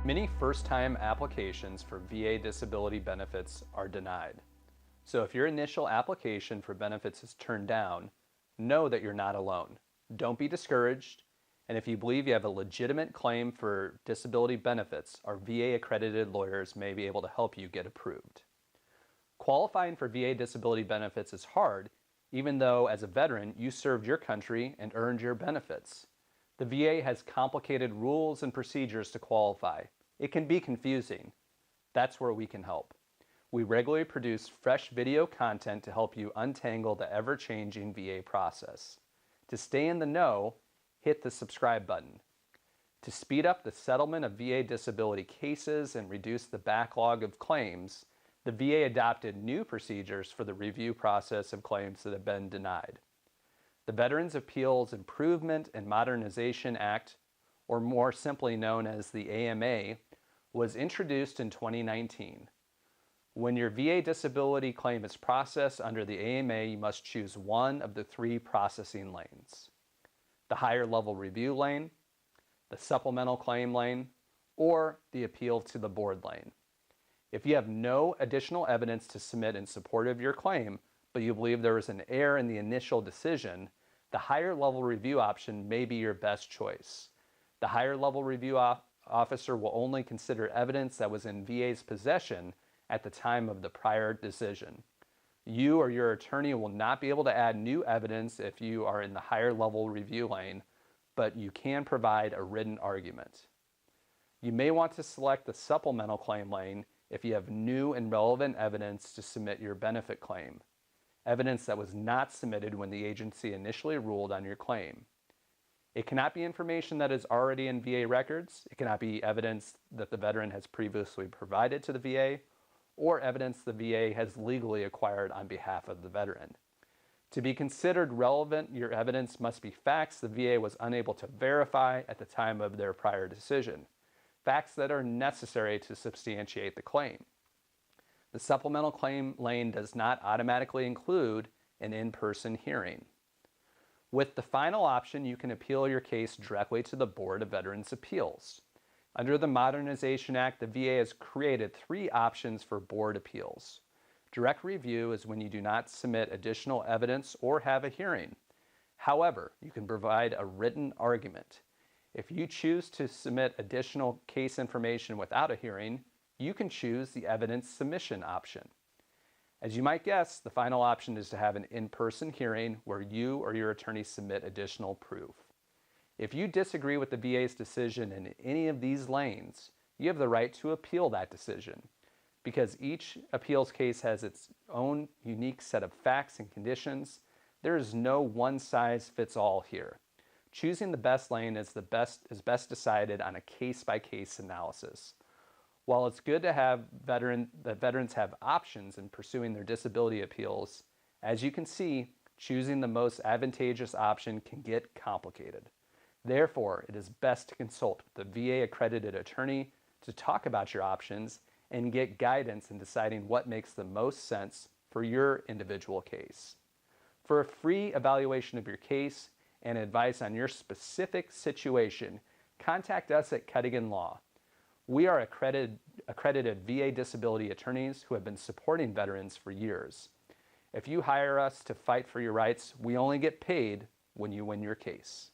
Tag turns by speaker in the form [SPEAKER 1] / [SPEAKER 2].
[SPEAKER 1] Many first-time applications for VA disability benefits are denied. So if your initial application for benefits is turned down, know that you're not alone. Don't be discouraged, and if you believe you have a legitimate claim for disability benefits, our VA-accredited lawyers may be able to help you get approved. Qualifying for VA disability benefits is hard, even though as a veteran you served your country and earned your benefits. The VA has complicated rules and procedures to qualify. It can be confusing. That's where we can help. We regularly produce fresh video content to help you untangle the ever-changing VA process. To stay in the know, hit the subscribe button. To speed up the settlement of VA disability cases and reduce the backlog of claims, the VA adopted new procedures for the review process of claims that have been denied. The Veterans Appeals Improvement and Modernization Act, or more simply known as the AMA, was introduced in 2019. When your VA disability claim is processed under the AMA, you must choose one of the three processing lanes: the higher level review lane, the supplemental claim lane, or the appeal to the board lane. If you have no additional evidence to submit in support of your claim, but you believe there was an error in the initial decision, the higher level review option may be your best choice. The higher level review officer will only consider evidence that was in VA's possession at the time of the prior decision. You or your attorney will not be able to add new evidence if you are in the higher level review lane, but you can provide a written argument. You may want to select the supplemental claim lane if you have new and relevant evidence to submit your benefit claim, evidence that was not submitted when the agency initially ruled on your claim. It cannot be information that is already in VA records. It cannot be evidence that the veteran has previously provided to the VA, or evidence the VA has legally acquired on behalf of the veteran. To be considered relevant, your evidence must be facts the VA was unable to verify at the time of their prior decision, facts that are necessary to substantiate the claim. The supplemental claim lane does not automatically include an in-person hearing. With the final option, you can appeal your case directly to the Board of Veterans' Appeals. Under the Modernization Act, the VA has created three options for board appeals. Direct review is when you do not submit additional evidence or have a hearing. However, you can provide a written argument. If you choose to submit additional case information without a hearing, you can choose the evidence submission option. As you might guess, the final option is to have an in-person hearing where you or your attorney submit additional proof. If you disagree with the VA's decision in any of these lanes, you have the right to appeal that decision. Because each appeals case has its own unique set of facts and conditions, there is no one-size-fits-all here. Choosing the best lane is best decided on a case-by-case analysis. While it's good to have veterans have options in pursuing their disability appeals, as you can see, choosing the most advantageous option can get complicated. Therefore, it is best to consult with the VA-accredited attorney to talk about your options and get guidance in deciding what makes the most sense for your individual case. For a free evaluation of your case and advice on your specific situation, contact us at Cuddigan Law. We are accredited VA disability attorneys who have been supporting veterans for years. If you hire us to fight for your rights, we only get paid when you win your case.